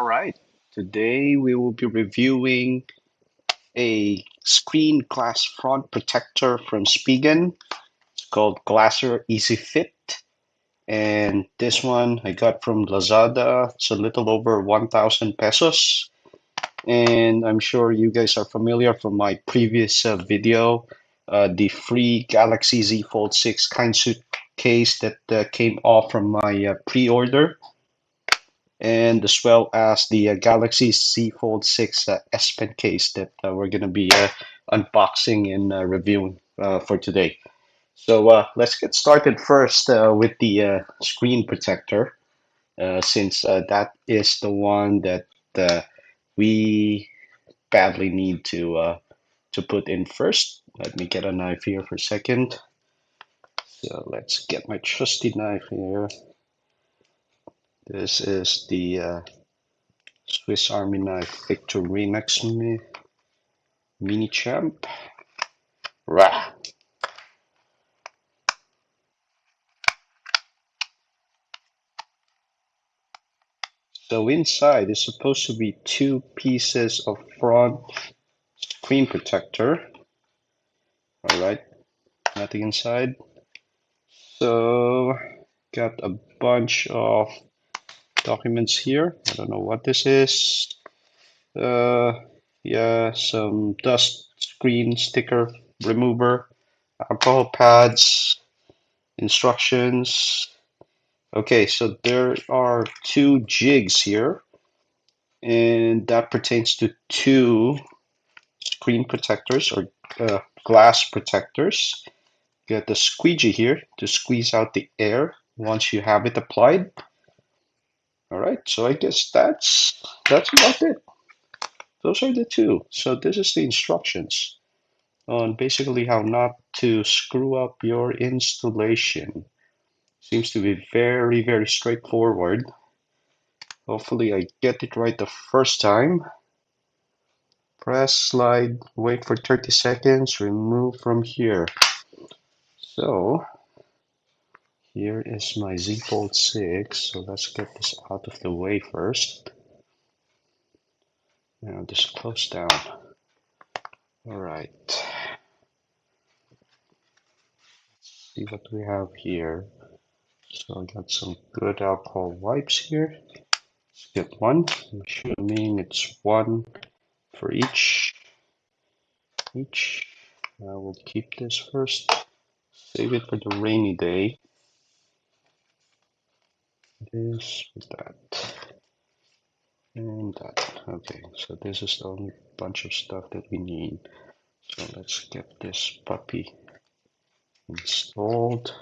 All right, today we will be reviewing a screen glass front protector from Spigen. It's called Glasser Easy Fit, and this one I got from Lazada. It's a little over 1,000 pesos, and I'm sure you guys are familiar from my previous video, the free Galaxy Z Fold 6 KindSuit case that came off from my pre-order, and as well as the Galaxy Z Fold 6 S Pen case that we're going to be unboxing and reviewing for today. So let's get started first with the screen protector, since that is the one that we badly need to put in first. Let me get a knife here for a second. So let's get my trusty knife here. This is the Swiss Army knife Victorinox Mini Champ. Rah. So inside is supposed to be two pieces of front screen protector. All right, nothing inside. So got a bunch of documents here. I don't know what this is. Uh, yeah, some dust screen sticker remover, alcohol pads, instructions. Okay, so there are two jigs here, and that pertains to two screen protectors or glass protectors. You got the squeegee here to squeeze out the air once you have it applied. All right, so I guess that's about it. Those are the two. So this is the instructions on basically how not to screw up your installation. Seems to be very, very straightforward. Hopefully I get it right the first time. Press, slide, wait for 30 seconds, remove from here. So here is my Z Fold 6. So let's get this out of the way first. Now this close down. All right. Let's see what we have here. So I got some good alcohol wipes here. Let's get one. I'm assuming it's one for each. I will keep this first. Save it for the rainy day. This with that. And that. Okay, so this is the only bunch of stuff that we need. So let's get this puppy installed.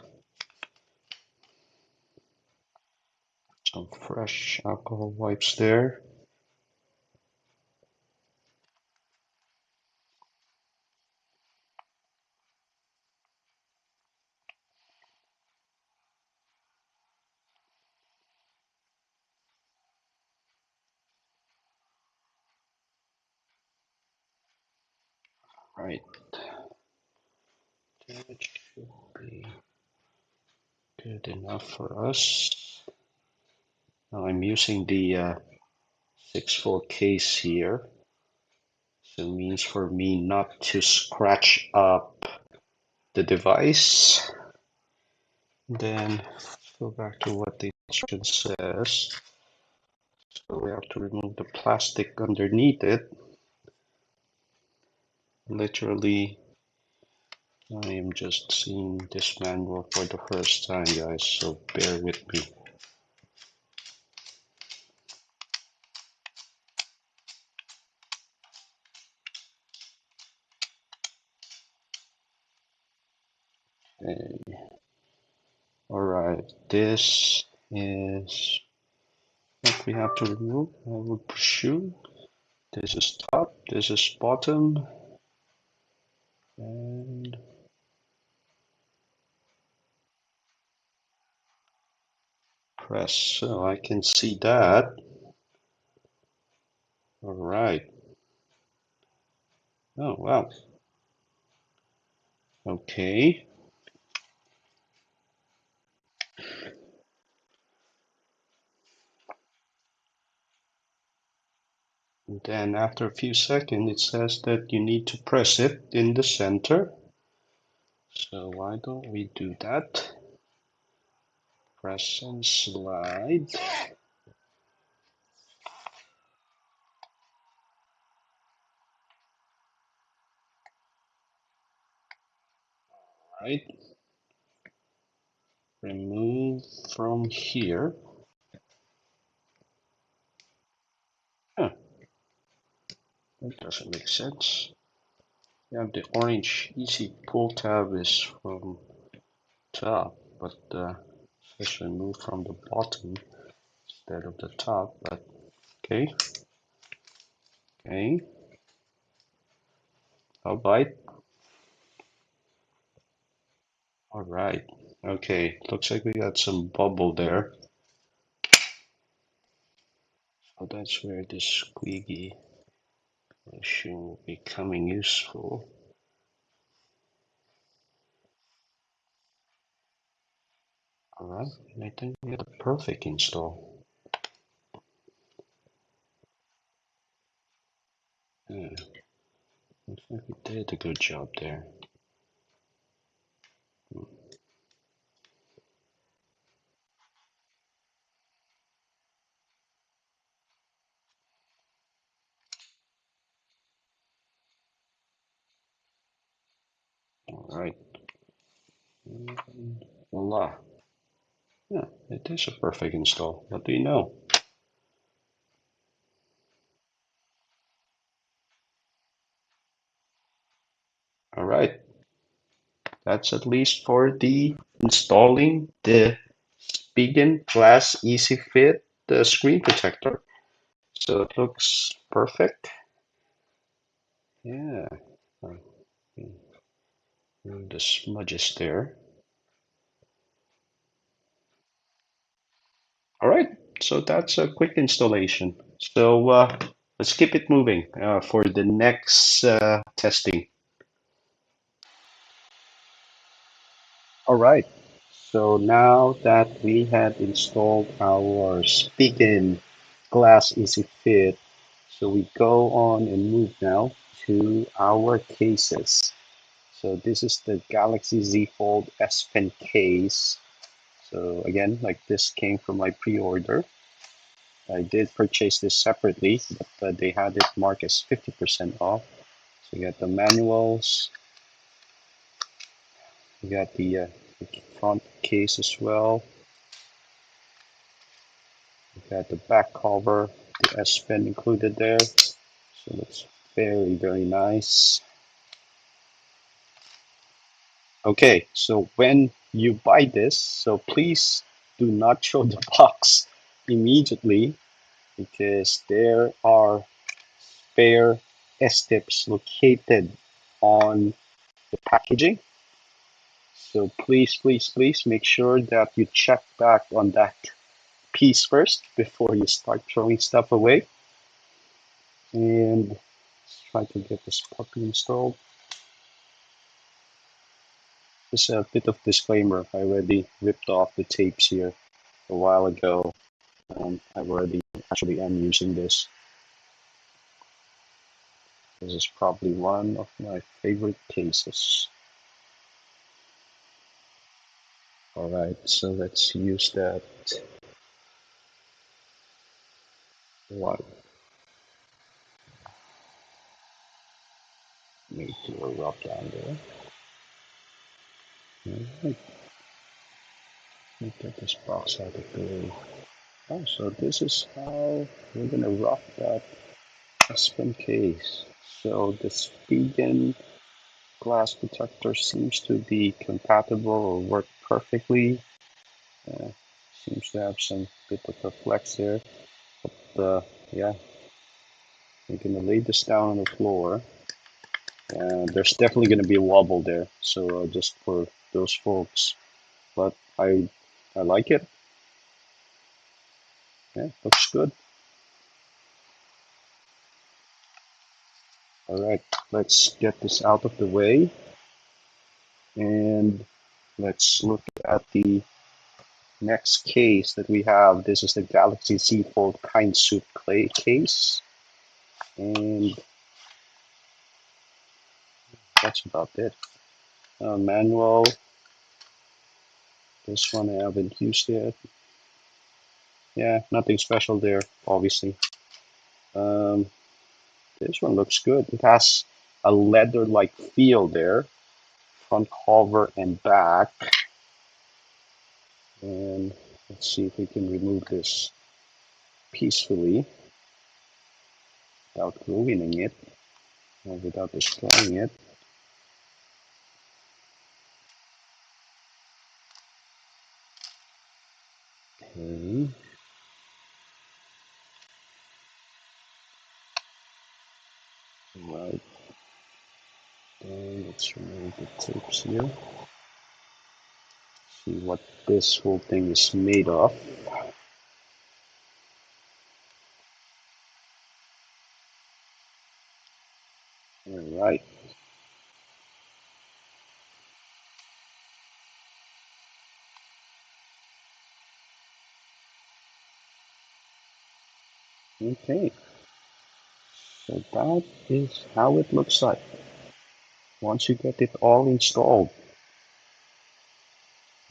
Some fresh alcohol wipes there. Right. That should be good enough for us. Now I'm using the 6-fold case here. So it means for me not to scratch up the device. Then go back to what the instruction says. So we have to remove the plastic underneath it. Literally, I am just seeing this manual for the first time, guys, so bear with me. Okay. All right, this is what we have to remove. I would presume this is top, this is bottom, and press. So I can see that. All right. Oh, wow. Okay. Then after a few seconds, it says that you need to press it in the center. So why don't we do that? Press and slide. Right. Remove from here. Huh, that doesn't make sense. You have the orange easy pull tab is from top, but let's remove from the bottom instead of the top. But okay, okay. All right, all right. Okay, looks like we got some bubble there. So that's where this squeaky motion will be coming useful. All right, and I think we got a perfect install. Yeah, looks like we did a good job there. All right, and voila. Yeah, it is a perfect install. What do you know? All right, that's at least for the installing the Spigen Glass Easy Fit the screen protector. So it looks perfect. Yeah, the smudges there. All right, so that's a quick installation. So let's keep it moving for the next testing. All right, so now that we have installed our Spigen Glass Easy Fit, so we go on and move now to our cases. So this is the Galaxy Z Fold S Pen case. So again, like this came from my pre-order. I did purchase this separately, but they had it marked as 50% off. So you got the manuals, you got the front case as well, you got the back cover, the S Pen included there. So it's very, very nice. Okay, so when you buy this, so please do not show the box immediately because there are spare S-tips located on the packaging. So please, please, please make sure that you check back on that piece first before you start throwing stuff away. And let's try to get this puppy installed. Just a bit of disclaimer. I already ripped off the tapes here a while ago, and I've already actually am using this. This is probably one of my favorite cases. All right, so let's use that one. Need to rub down there. All right, let get this box out of the way. Oh, so this is how we're gonna rock that S-Pen case. So the Spigen glass protector seems to be compatible or work perfectly. Uh, seems to have some bit of a flex there. But yeah, I'm gonna lay this down on the floor. And there's definitely gonna be a wobble there. So just for those folks, but I like it. Yeah, looks good. All right, let's get this out of the way and let's look at the next case that we have. This is the Galaxy Z Fold KindSuit clay case. And that's about it. Manual, this one I haven't used yet. Yeah, nothing special there, obviously. Um, this one looks good. It has a leather-like feel there, front cover and back. And let's see if we can remove this peacefully without ruining it or without destroying it. Okay, right. And let's remove the tapes here. See what this whole thing is made of. All right. Okay. So that is how it looks like once you get it all installed.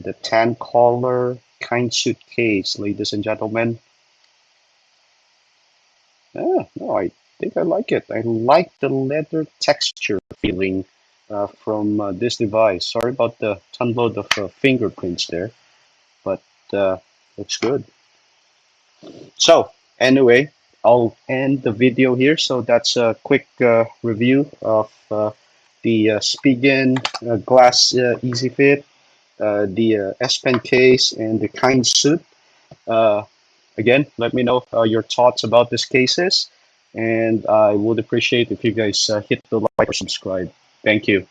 The tan color KindSuit case, ladies and gentlemen. No, I think I like it. I like the leather texture feeling from this device. Sorry about the ton-load of fingerprints there, but looks good. So anyway, I'll end the video here. So that's a quick review of the Spigen Glass Easy Fit, the S Pen case, and the KindSuit. Uh, Again, let me know your thoughts about these cases, and I would appreciate if you guys hit the like or subscribe. Thank you.